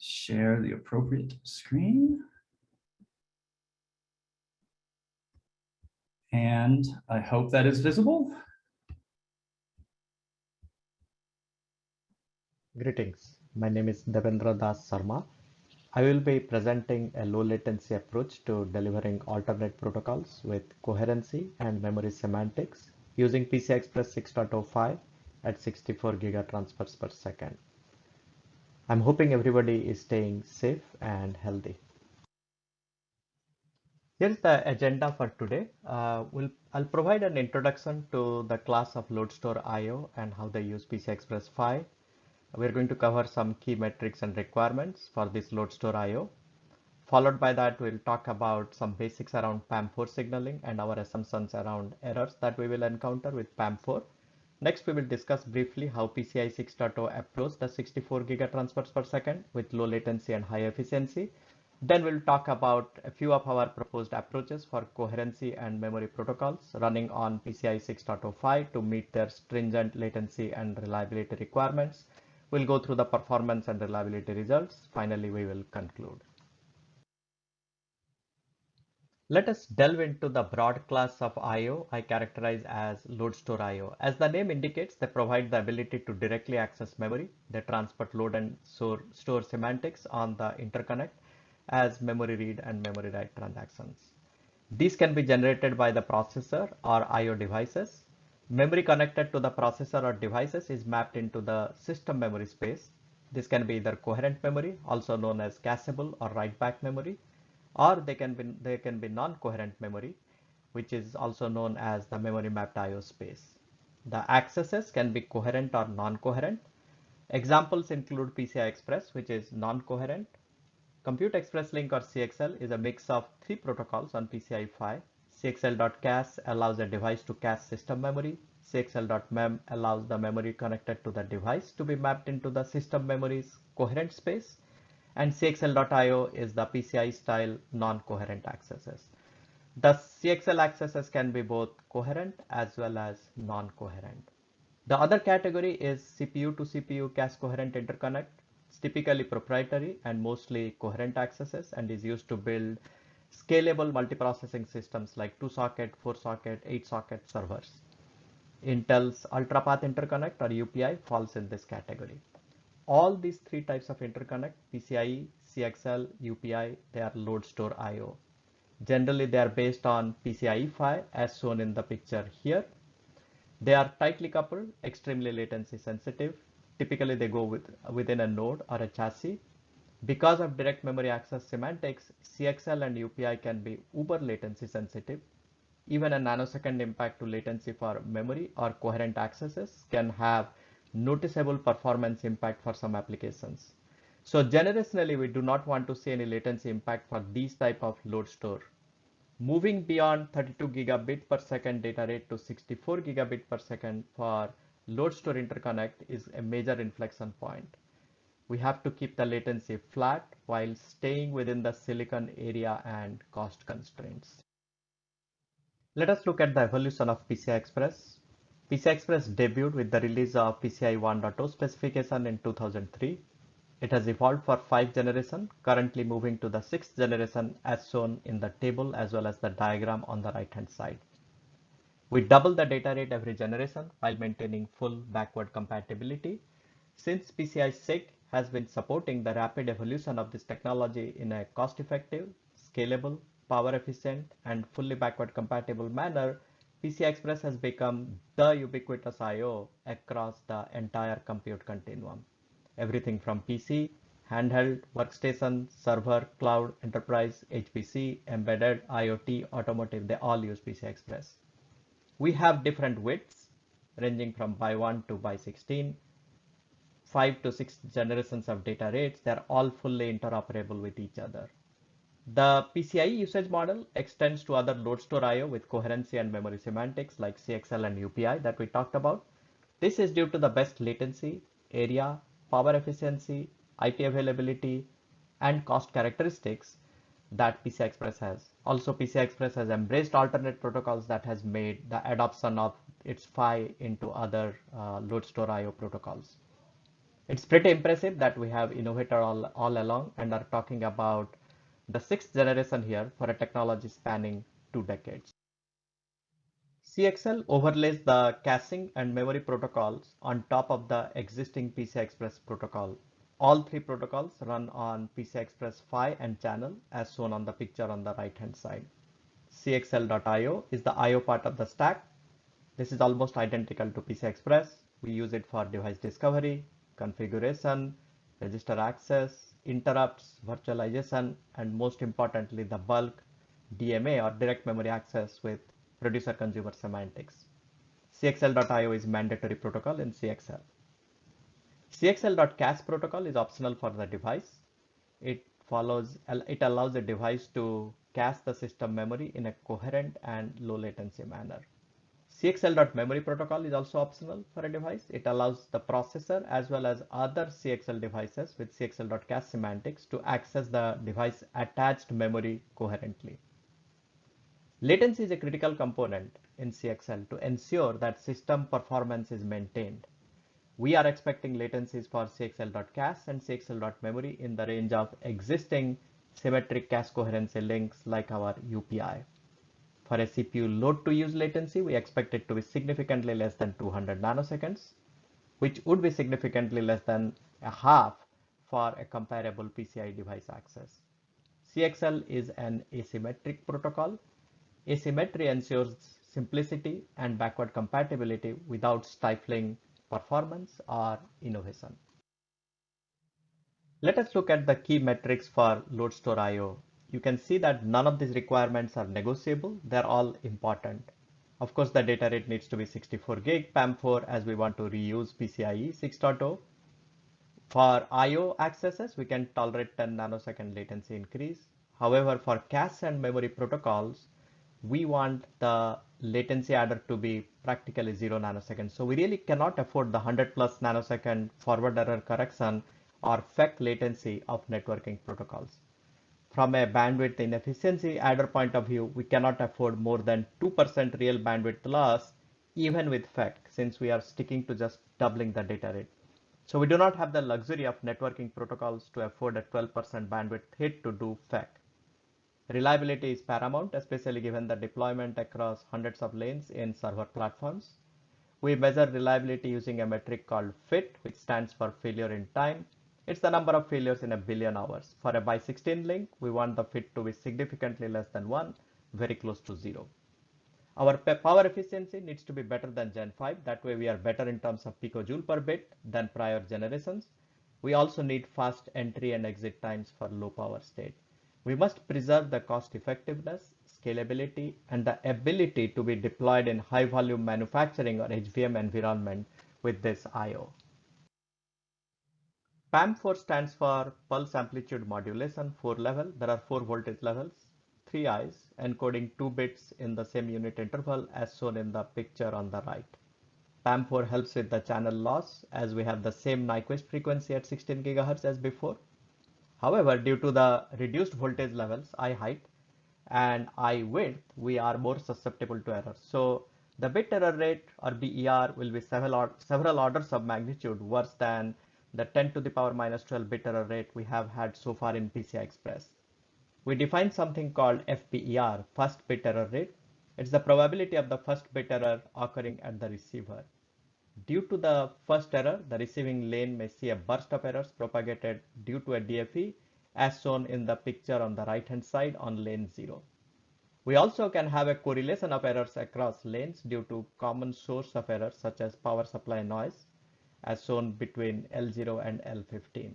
share the appropriate screen. And I hope that is visible. Greetings. My name is Devendra Das Sarma. I will be presenting a low latency approach to delivering alternate protocols with coherency and memory semantics using PCI Express 6.05 at 64 gigatransfers per second. I'm hoping everybody is staying safe and healthy. Here's the agenda for today. I'll provide an introduction to the class of load store IO and how they use PCI Express 5. We're going to cover some key metrics and requirements for this load store IO. Followed by that, we'll talk about some basics around PAM4 signaling and our assumptions around errors that we will encounter with PAM4. Next, we will discuss briefly how PCI 6.0 approached the 64 gigatransfers per second with low latency and high efficiency. Then we'll talk about a few of our proposed approaches for coherency and memory protocols running on PCI 6.05 to meet their stringent latency and reliability requirements. We'll go through the performance and reliability results. Finally, we will conclude. Let us delve into the broad class of I/O I characterize as load store I/O. As the name indicates, they provide the ability to directly access memory. They transport load and store semantics on the interconnect as memory read and memory write transactions. These can be generated by the processor or I/O devices. Memory connected to the processor or devices is mapped into the system memory space. This can be either coherent memory, also known as cacheable or write-back memory, or they can be non-coherent memory, which is also known as the memory mapped I/O space. The accesses can be coherent or non-coherent. Examples include PCI Express, which is non-coherent. Compute Express Link or CXL is a mix of three protocols on PCI 5. CXL.cache allows a device to cache system memory. CXL.mem allows the memory connected to the device to be mapped into the system memory's coherent space. And CXL.io is the PCI style non-coherent accesses. The CXL accesses can be both coherent as well as non-coherent. The other category is CPU to CPU cache coherent interconnect. It's typically proprietary and mostly coherent accesses and is used to build scalable multiprocessing systems like 2-socket, 4-socket, 8-socket servers. Intel's UltraPath interconnect or UPI falls in this category. All these three types of interconnect, PCIe, CXL, UPI, they are load store IO. Generally, they are based on PCIe 5 as shown in the picture here. They are tightly coupled, extremely latency sensitive. Typically, they go within a node or a chassis. Because of direct memory access semantics, CXL and UPI can be uber latency sensitive. Even a nanosecond impact to latency for memory or coherent accesses can have noticeable performance impact for some applications. So generationally, we do not want to see any latency impact for these type of load store. Moving beyond 32 gigabit per second data rate to 64 gigabit per second for load store interconnect is a major inflection point. We have to keep the latency flat while staying within the silicon area and cost constraints. Let us look at the evolution of PCI Express. PCI Express debuted with the release of PCI 1.0 specification in 2003. It has evolved for 5 generations, currently moving to the 6th generation as shown in the table as well as the diagram on the right hand side. We double the data rate every generation while maintaining full backward compatibility. Since PCI SIG has been supporting the rapid evolution of this technology in a cost-effective, scalable, power-efficient, and fully backward compatible manner, PCI Express has become the ubiquitous I/O across the entire compute continuum. Everything from PC, handheld, workstation, server, cloud, enterprise, HPC, embedded, IoT, automotive, they all use PCI Express. We have different widths ranging from by 1 to by 16, 5 to 6 generations of data rates. They're all fully interoperable with each other. The PCIe usage model extends to other load store IO with coherency and memory semantics like CXL and UPI that we talked about. This is due to the best latency, area, power efficiency, IP availability, and cost characteristics that PCI Express has. Also, PCI Express has embraced alternate protocols that has made the adoption of its PHY into other load store IO protocols. It's pretty impressive that we have innovated all along and are talking about the sixth generation here for a technology spanning 2 decades. CXL overlays the caching and memory protocols on top of the existing PCI Express protocol. All three protocols run on PCI Express PHY and channel as shown on the picture on the right hand side. CXL.io is the IO part of the stack. This is almost identical to PCI Express. We use it for device discovery, configuration, register access, interrupts, virtualization, and most importantly, the bulk DMA or direct memory access with producer consumer semantics. CXL.io is mandatory protocol in CXL. CXL.cache protocol is optional for the device. It allows a device to cache the system memory in a coherent and low latency manner. CXL.memory protocol is also optional for a device. It allows the processor as well as other CXL devices with CXL.cache semantics to access the device attached memory coherently. Latency is a critical component in CXL to ensure that system performance is maintained. We are expecting latencies for CXL.cache and CXL.memory in the range of existing symmetric cache coherency links like our UPI. For a CPU load to use latency, we expect it to be significantly less than 200 nanoseconds, which would be significantly less than a half for a comparable PCI device access. CXL is an asymmetric protocol. Asymmetry ensures simplicity and backward compatibility without stifling performance or innovation. Let us look at the key metrics for load store IO. You can see that none of these requirements are negotiable. They're all important. Of course, the data rate needs to be 64 gig PAM4 as we want to reuse PCIe 6.0. For IO accesses, we can tolerate 10 nanosecond latency increase. However, for cache and memory protocols, we want the latency adder to be practically 0 nanoseconds. So we really cannot afford the 100 plus nanosecond forward error correction or FEC latency of networking protocols. From a bandwidth inefficiency adder point of view, we cannot afford more than 2% real bandwidth loss even with FEC since we are sticking to just doubling the data rate. So we do not have the luxury of networking protocols to afford a 12% bandwidth hit to do FEC. Reliability is paramount, especially given the deployment across hundreds of lanes in server platforms. We measure reliability using a metric called FIT, which stands for failure in time. It's the number of failures in a billion hours. For a by 16 link, we want the FIT to be significantly less than 1, very close to 0. Our power efficiency needs to be better than Gen 5. That way we are better in terms of picojoule per bit than prior generations. We also need fast entry and exit times for low power state. We must preserve the cost effectiveness, scalability, and the ability to be deployed in high volume manufacturing or HVM environment with this IO. PAM4 stands for pulse amplitude modulation 4 level. There are 4 voltage levels, 3 eyes encoding 2 bits in the same unit interval as shown in the picture on the right. PAM4 helps with the channel loss as we have the same Nyquist frequency at 16 GHz as before. However, due to the reduced voltage levels, eye height and eye width, we are more susceptible to errors. So the bit error rate or BER will be several orders of magnitude worse than the 10 to the power minus 12 bit error rate we have had so far in PCI Express. We define something called FBER, first bit error rate. It's the probability of the first bit error occurring at the receiver. Due to the first error, the receiving lane may see a burst of errors propagated due to a DFE as shown in the picture on the right hand side on lane 0. We also can have a correlation of errors across lanes due to common source of errors such as power supply noise as shown between L0 and L15.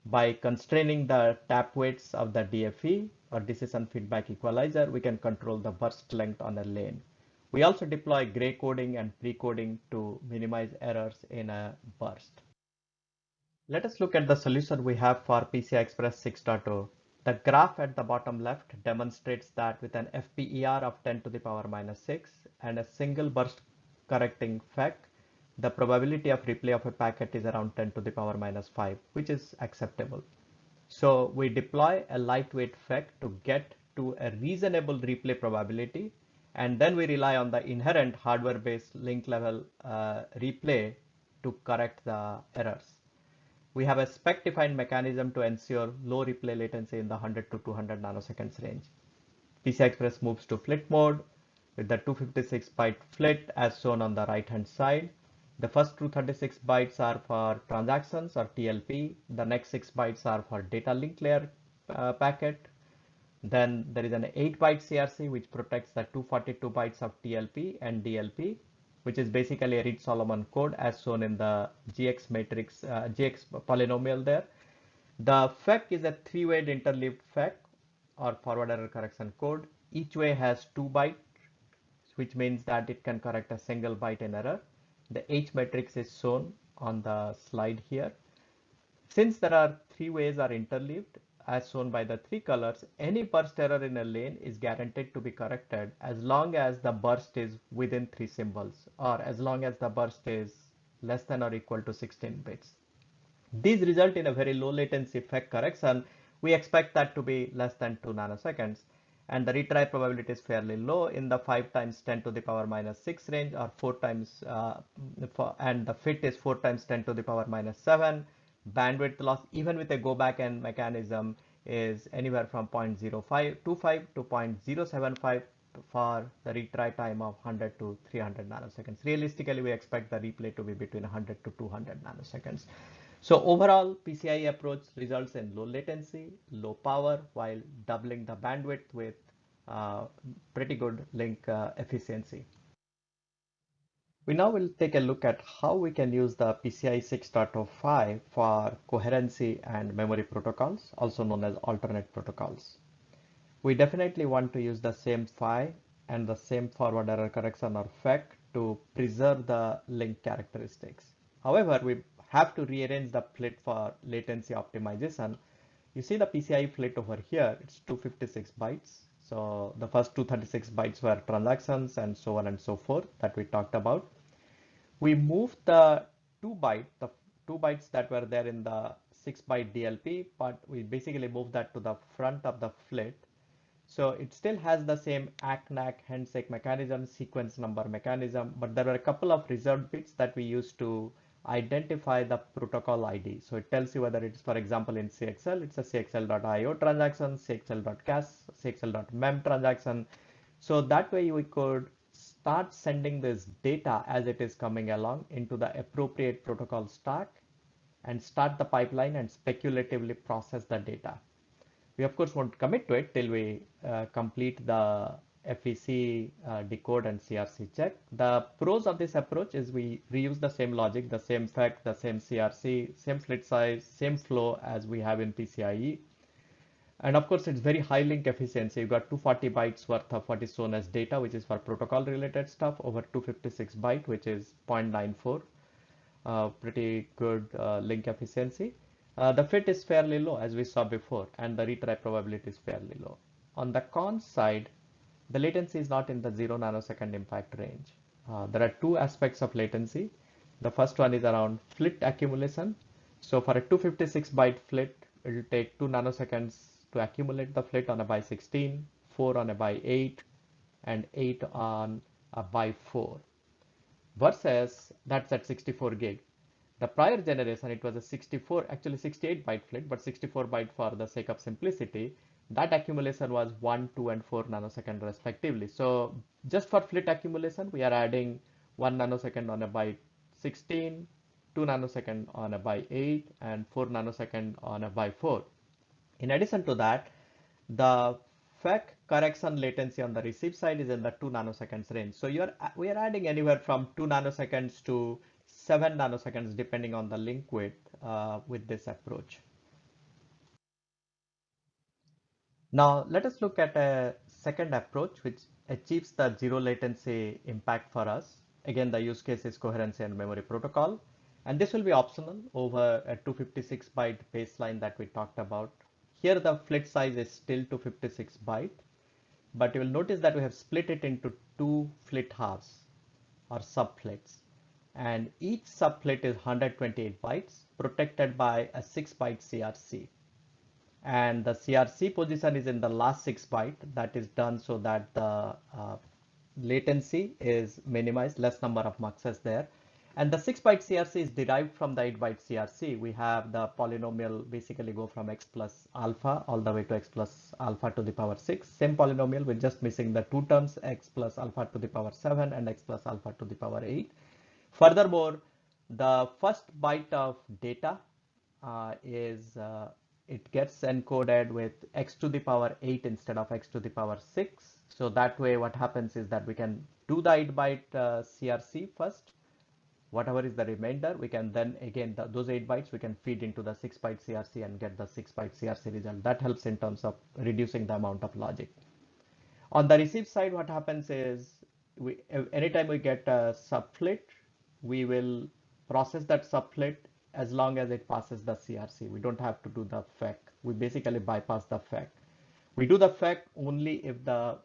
By constraining the tap weights of the DFE or decision feedback equalizer, we can control the burst length on a lane. We also deploy gray coding and pre-coding to minimize errors in a burst. Let us look at the solution we have for PCI Express 6.0. The graph at the bottom left demonstrates that with an FPER of 10 to the power minus 6 and a single burst correcting FEC, the probability of replay of a packet is around 10 to the power minus 5, which is acceptable. So we deploy a lightweight FEC to get to a reasonable replay probability, and then we rely on the inherent hardware-based link level replay to correct the errors. we have a spec-defined mechanism to ensure low replay latency in the 100 to 200 nanoseconds range. PCI Express moves to flit mode with the 256 byte flit as shown on the right hand side. The first 236 bytes are for transactions or TLP. The next 6 bytes are for data link layer packet. Then there is an 8 byte CRC which protects the 242 bytes of TLP and DLP, which is basically a Reed-Solomon code as shown in the GX matrix, GX polynomial there. The FEC is a three-way interleaved FEC or forward error correction code. Each way has 2 bytes, which means that it can correct a single byte in error. The H matrix is shown on the slide here. Since there are three ways are interleaved, as shown by the three colors, any burst error in a lane is guaranteed to be corrected as long as the burst is within 3 symbols, or as long as the burst is less than or equal to 16 bits. These result in a very low latency FEC correction. We expect that to be less than 2 nanoseconds. And the retry probability is fairly low in the 5 times 10 to the power minus 6 range, or 4 times, and the fit is 4 times 10 to the power minus 7. Bandwidth loss, even with a go back end mechanism, is anywhere from 0.0525 to 0.075 for the retry time of 100 to 300 nanoseconds. Realistically, we expect the replay to be between 100 to 200 nanoseconds. So overall, PCI approach results in low latency, low power, while doubling the bandwidth with pretty good link efficiency. We now will take a look at how we can use the PCI 6.05 for coherency and memory protocols, also known as alternate protocols. We definitely want to use the same phi and the same forward error correction or FEC to preserve the link characteristics. However, we have to rearrange the flit for latency optimization. You see the PCI flit over here, it's 256 bytes. So the first 236 bytes were transactions and so on and so forth that we talked about. We moved the 2 bytes that were there in the 6 byte DLP, but we basically moved that to the front of the flit. So it still has the same ACK-NACK handshake mechanism, sequence number mechanism, but there are a couple of reserved bits that we use to identify the protocol ID. So it tells you whether it's, for example, in CXL, it's a CXL.io transaction, CXL.cache, CXL.mem transaction. So that way we could start sending this data as it is coming along into the appropriate protocol stack and start the pipeline and speculatively process the data. We of course won't commit to it till we complete the FEC decode and CRC check. The pros of this approach is we reuse the same logic, the same FEC, the same CRC, same flit size, same flow as we have in PCIe. And of course, it's very high link efficiency. You've got 240 bytes worth of what is shown as data, which is for protocol related stuff, over 256 byte, which is 0.94. Pretty good link efficiency. The fit is fairly low, as we saw before, and the retry probability is fairly low. On the con side, the latency is not in the 0 nanosecond impact range. There are two aspects of latency. The first one is around flit accumulation. So for a 256 byte flit, it will take 2 nanoseconds to accumulate the flit on a by 16, 4 on a by 8, and 8 on a by 4. Versus that's at 64 gig. The prior generation, it was a 64, actually 68 byte flit, but 64 byte for the sake of simplicity. That accumulation was 1, 2, and 4 nanosecond respectively. So just for flit accumulation, we are adding 1 nanosecond on a by 16, 2 nanosecond on a by 8, and 4 nanosecond on a by 4. In addition to that, the FEC correction latency on the receive side is in the 2 nanoseconds range. So we are adding anywhere from 2 nanoseconds to 7 nanoseconds depending on the link width with this approach. Now let us look at a second approach which achieves the zero latency impact for us. Again, the use case is coherency and memory protocol, and this will be optional over a 256 byte baseline that we talked about. Here the flit size is still 256 byte, but you will notice that we have split it into two flit halves or subflits, and each subflit is 128 bytes protected by a 6 byte CRC. And the CRC position is in the last 6 byte. That is done so that the latency is minimized, less number of muxes there. And the 6-byte CRC is derived from the 8-byte CRC. We have the polynomial basically go from x plus alpha all the way to x plus alpha to the power 6. Same polynomial, we're just missing the two terms, x plus alpha to the power 7 and x plus alpha to the power 8. Furthermore, the first byte of data it gets encoded with x to the power 8 instead of x to the power 6. So that way what happens is that we can do the 8-byte CRC first. Whatever is the remainder, we can then again those 8 bytes we can feed into the 6-byte CRC and get the 6-byte CRC result. That helps in terms of reducing the amount of logic. On the receive side, what happens is anytime we get a subflit, we will process that subflit as long as it passes the CRC. We don't have to do the FEC. We basically bypass the FEC. We do the FEC only if the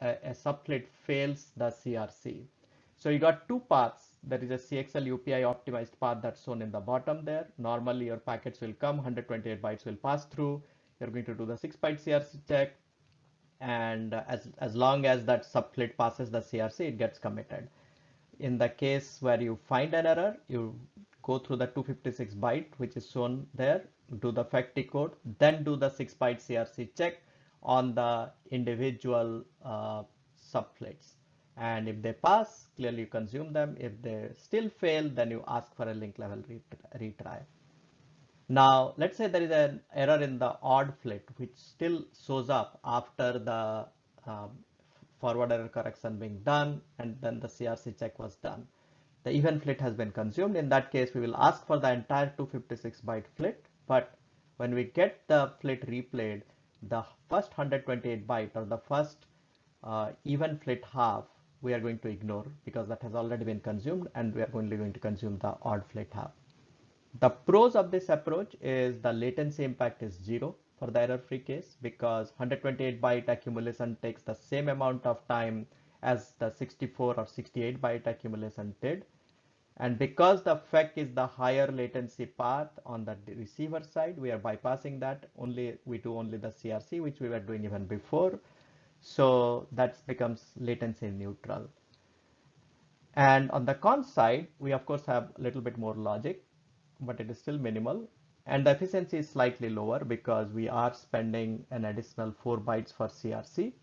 a subflit fails the CRC. So you got two paths. There is a CXL UPI optimized path that's shown in the bottom there. Normally your packets will come, 128 bytes will pass through. You're going to do the 6-byte CRC check. And as long as that subflit passes the CRC, it gets committed. In the case where you find an error, you go through the 256 byte, which is shown there, do the FEC decode, then do the 6-byte CRC check on the individual subflits. And if they pass, clearly you consume them. If they still fail, then you ask for a link level retry. Now, let's say there is an error in the odd flit, which still shows up after the forward error correction being done, and then the CRC check was done. The even flit has been consumed. In that case, we will ask for the entire 256 byte flit, but when we get the flit replayed, the first 128 byte or the first even flit half, we are going to ignore because that has already been consumed, and we are only going to consume the odd flit half. The pros of this approach is the latency impact is 0 for the error-free case because 128 byte accumulation takes the same amount of time as the 64 or 68 byte accumulation did. And because the FEC is the higher latency path on the receiver side, we are bypassing that. We do only the CRC, which we were doing even before. So that becomes latency neutral. And on the con side, we of course have a little bit more logic, but it is still minimal. And the efficiency is slightly lower because we are spending an additional 4 bytes for CRC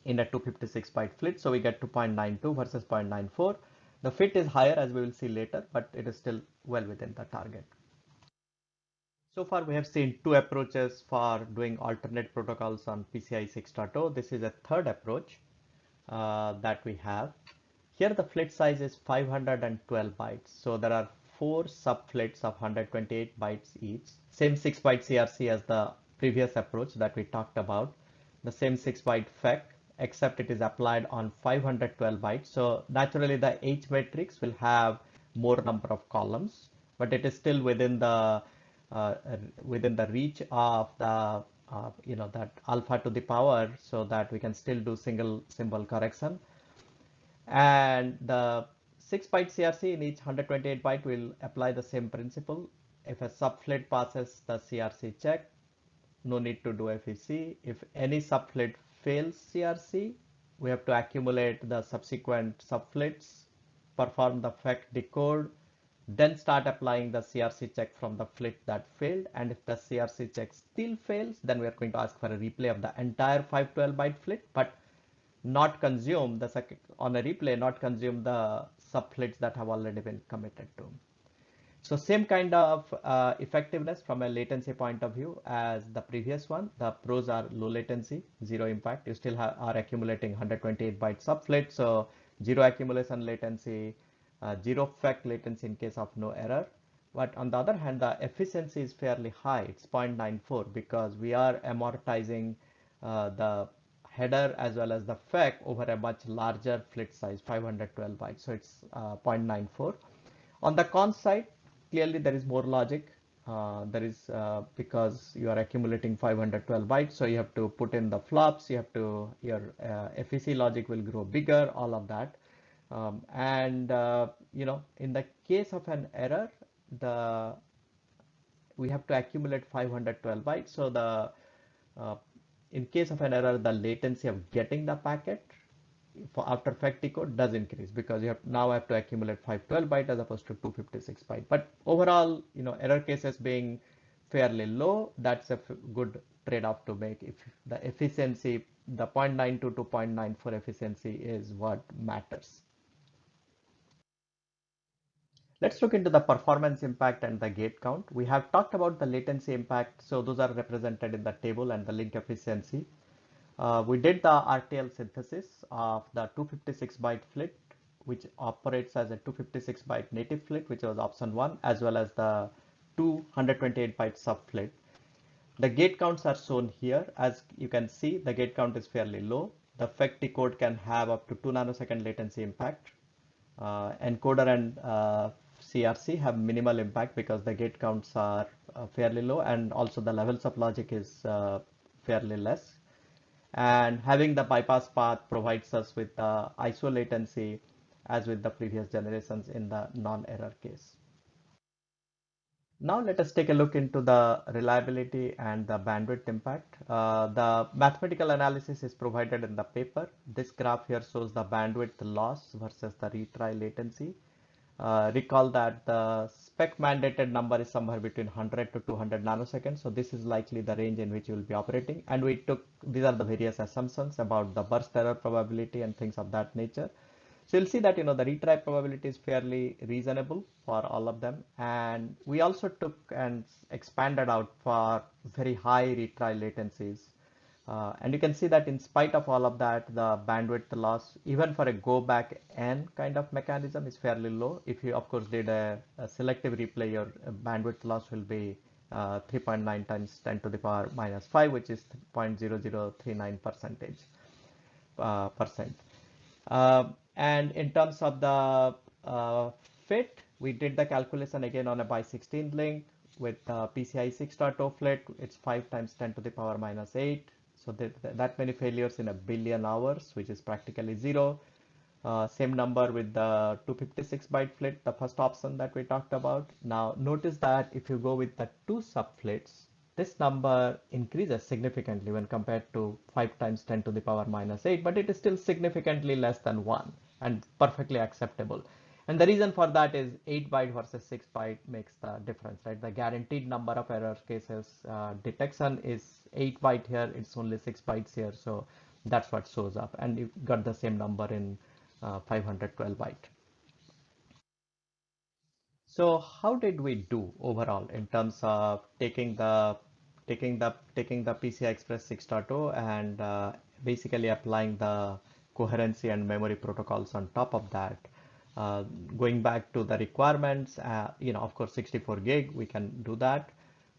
in a 256 byte flit. So we get to 0.92 versus 0.94. The fit is higher as we will see later, but it is still well within the target. So far we have seen two approaches for doing alternate protocols on PCI 6.0. This is a third approach that we have. Here the flit size is 512 bytes. So there are 4 subflits of 128 bytes each. Same 6-byte CRC as the previous approach that we talked about. The same 6-byte FEC, except it is applied on 512 bytes. So naturally the H matrix will have more number of columns, but it is still within the reach of the that alpha to the power, so that we can still do single symbol correction. And the 6-byte CRC in each 128 byte will apply the same principle. If a subflit passes the CRC check, no need to do FEC. If any subflit fails CRC, we have to accumulate the subsequent subflits, perform the FEC decode, then start applying the CRC check from the flit that failed. And if the CRC check still fails, then we are going to ask for a replay of the entire 512 byte flit, but not consume on a replay, not consume the subflits that have already been committed to. So same kind of effectiveness from a latency point of view as the previous one. The pros are low latency, 0 impact. You still are accumulating 128 byte subflit, so 0 accumulation latency, 0 FEC latency in case of no error. But on the other hand, the efficiency is fairly high. It's 0.94 because we are amortizing the header as well as the FEC over a much larger flit size, 512 bytes. So it's 0.94. On the con side, clearly there is more logic. Because you are accumulating 512 bytes, so you have to put in the flops, your FEC logic will grow bigger, all of that. In the case of an error, we have to accumulate 512 bytes. So in case of an error, the latency of getting the packet for after fact decode does increase because you now have to accumulate 512 byte as opposed to 256 byte. But overall, error cases being fairly low, that's a good trade-off to make. If the efficiency, the 0.92 to 0.94 efficiency is what matters. Let's look into the performance impact and the gate count. We have talked about the latency impact, so those are represented in the table, and the link efficiency. We did the RTL synthesis of the 256 byte flit, which operates as a 256 byte native flit, which was option 1, as well as the 228 byte subflit. The gate counts are shown here. As you can see, the gate count is fairly low. The FEC decode can have up to 2 nanosecond latency impact. Encoder and CRC have minimal impact because the gate counts are fairly low, and also the levels of logic is fairly less. And having the bypass path provides us with the ISO latency as with the previous generations in the non-error case. Now let us take a look into the reliability and the bandwidth impact. The mathematical analysis is provided in the paper. This graph here shows the bandwidth loss versus the retry latency. Recall that the spec mandated number is somewhere between 100 to 200 nanoseconds. So this is likely the range in which you will be operating. And these are the various assumptions about the burst error probability and things of that nature. So you'll see that the retry probability is fairly reasonable for all of them. And we also took and expanded out for very high retry latencies. And you can see that in spite of all of that, the bandwidth loss, even for a go back n kind of mechanism, is fairly low. If you, of course, did a selective replay, your bandwidth loss will be 3.9 times 10 to the power minus 5, which is 0.0039 percent. And in terms of the fit, we did the calculation again on a by 16 link with PCI 6.0 flit. It's 5 times 10 to the power minus 8. So that many failures in a billion hours, which is practically zero. Same number with the 256 byte flit, the first option that we talked about. Now notice that if you go with the 2 subflits, this number increases significantly when compared to 5 times 10 to the power minus 8, but it is still significantly less than 1 and perfectly acceptable. And the reason for that is 8 byte versus 6 byte makes the difference, right? The guaranteed number of error cases detection is 8 byte here, it's only 6 bytes here. So that's what shows up. And you got the same number in 512 byte. So how did we do overall in terms of taking the PCI Express 6.0 and basically applying the coherency and memory protocols on top of that? Going back to the requirements, of course, 64 gig, we can do that.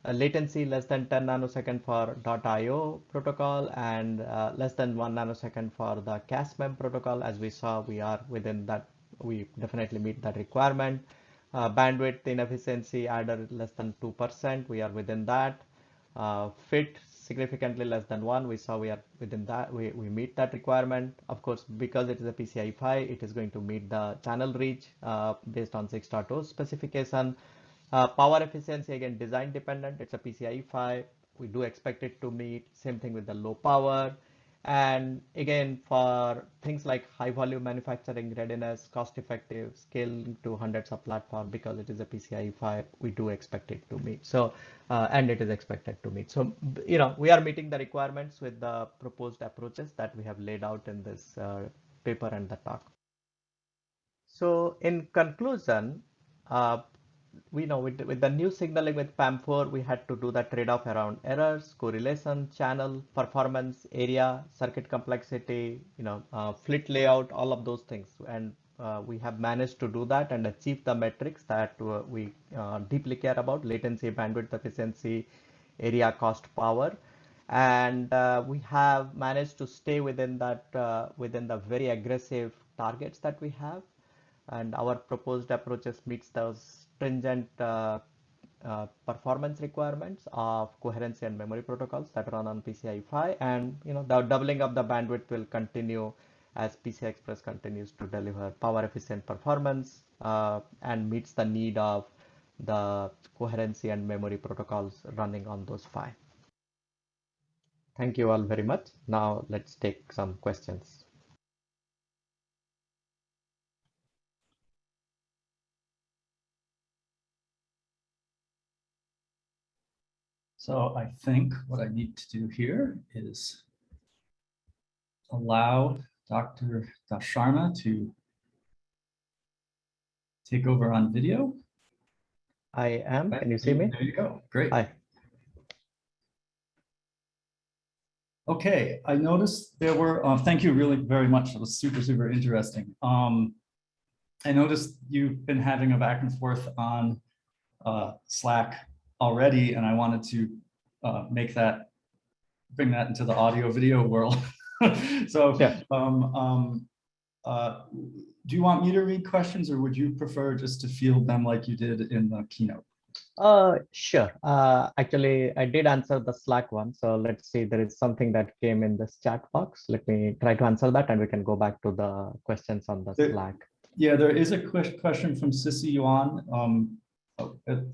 Latency less than 10 nanosecond for .io protocol and less than 1 nanosecond for the CAS-MEM protocol. As we saw, we are within that. We definitely meet that requirement. Bandwidth inefficiency adder less than 2%. We are within that. Fit significantly less than 1. We saw we are within that. We meet that requirement. Of course, because it is a PCI Phi, it is going to meet the channel reach based on 6.0 specification. Power efficiency, again, design dependent. It's a PCI Phi. We do expect it to meet. Same thing with the low power. And again, for things like high volume manufacturing readiness, cost effective, scale to hundreds of platforms, because it is a PCI Phi, we do expect it to meet. So, and it is expected to meet. So, we are meeting the requirements with the proposed approaches that we have laid out in this paper and the talk. So in conclusion, we know with the new signaling with PAM4, we had to do the trade-off around errors, correlation, channel, performance, area, circuit complexity, flit layout, all of those things. And we have managed to do that and achieve the metrics that we deeply care about: latency, bandwidth efficiency, area, cost, power. And we have managed to stay within that, within the very aggressive targets that we have. And our proposed approaches meets those stringent performance requirements of coherency and memory protocols that run on PCI Phi. And the doubling of the bandwidth will continue as PCI Express continues to deliver power efficient performance and meets the need of the coherency and memory protocols running on those Phi. Thank you all very much. Now let's take some questions. So I think what I need to do here is allow Dr. Dasharma to take over on video. I am. Can you see me? There you go. Great. Hi. Okay, I noticed there were, thank you really very much. It was super, super interesting. I noticed you've been having a back and forth on Slack already, and I wanted to bring that into the audio video world. So, Sure. Do you want me to read questions, or would you prefer just to field them like you did in the keynote? Sure. Actually, I did answer the Slack one. So let's see, there is something that came in this chat box. Let me try to answer that and we can go back to the questions on the Slack. Yeah, there is a question from Sissy Yuan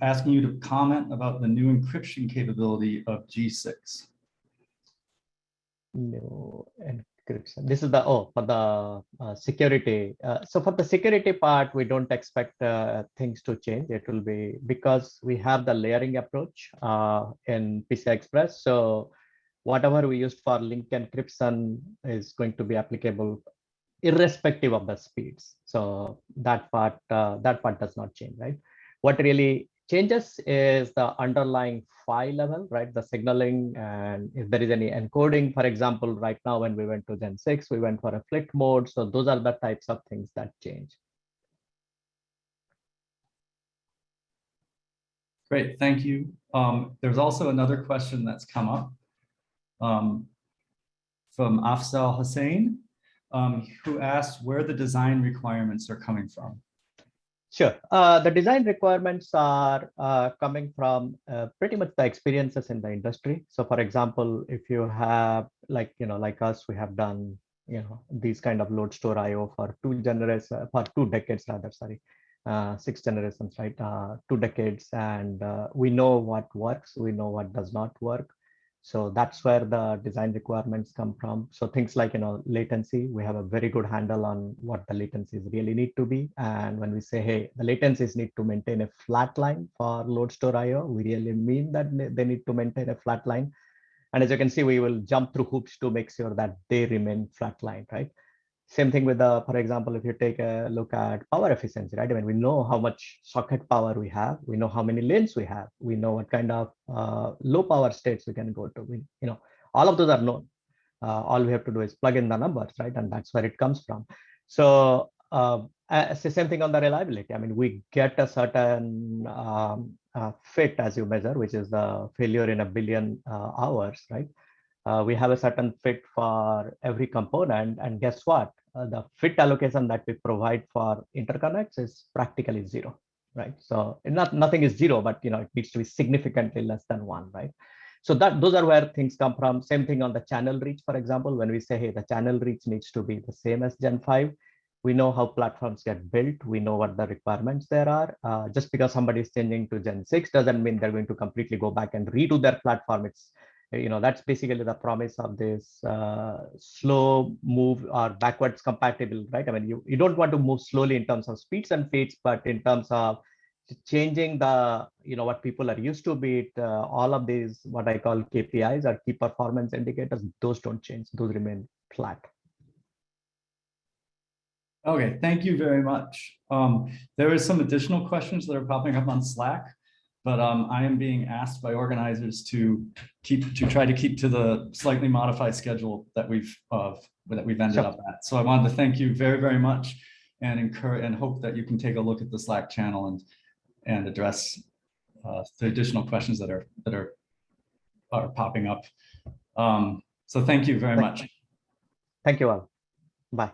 asking you to comment about the new encryption capability of G6. New encryption. This is the, for the security. So for the security part, we don't expect things to change. It will be because we have the layering approach in PCI Express. So whatever we used for link encryption is going to be applicable irrespective of the speeds. So that part does not change, right? What really changes is the underlying file level, right? The signaling, and if there is any encoding, for example, right now when we went to Gen 6, we went for a flicked mode. So those are the types of things that change. Great, thank you. There's also another question that's come up from Afzal Hussain, who asked where the design requirements are coming from. Sure. The design requirements are coming from pretty much the experiences in the industry. So for example, if you have like us, we have done, these kind of load store IO for for 2 decades rather, sorry, 6 generations, right? 2 decades. And we know what works, we know what does not work. So that's where the design requirements come from. So things like, latency, we have a very good handle on what the latencies really need to be. And when we say, hey, the latencies need to maintain a flat line for load store IO, we really mean that they need to maintain a flat line. And as you can see, we will jump through hoops to make sure that they remain flat line, right? Same thing with the, for example, if you take a look at power efficiency, right? I mean, we know how much socket power we have, we know how many lanes we have, we know what kind of low power states we can go to. All of those are known. All we have to do is plug in the numbers, right? And that's where it comes from. So it's the same thing on the reliability. I mean, we get a certain fit as you measure, which is the failure in a billion hours, right? We have a certain fit for every component, and guess what? The fit allocation that we provide for interconnects is practically 0, right? So nothing is 0, but it needs to be significantly less than 1, right? So those are where things come from. Same thing on the channel reach, for example, when we say, hey, the channel reach needs to be the same as Gen 5. We know how platforms get built. We know what the requirements there are. Just because somebody is changing to Gen 6 doesn't mean they're going to completely go back and redo their platform. It's that's basically the promise of this slow move or backwards compatible, right? I mean, you don't want to move slowly in terms of speeds and feeds, but in terms of changing the, what people are used to, be it all of these, what I call KPIs or key performance indicators, those don't change, those remain flat. Okay, thank you very much. There are some additional questions that are popping up on Slack, but I am being asked by organizers to try to keep to the slightly modified schedule that we've ended up at. So I wanted to thank you very, very much, and encourage and hope that you can take a look at the Slack channel and address the additional questions that are popping up. So thank you very much. Thank you all. Bye.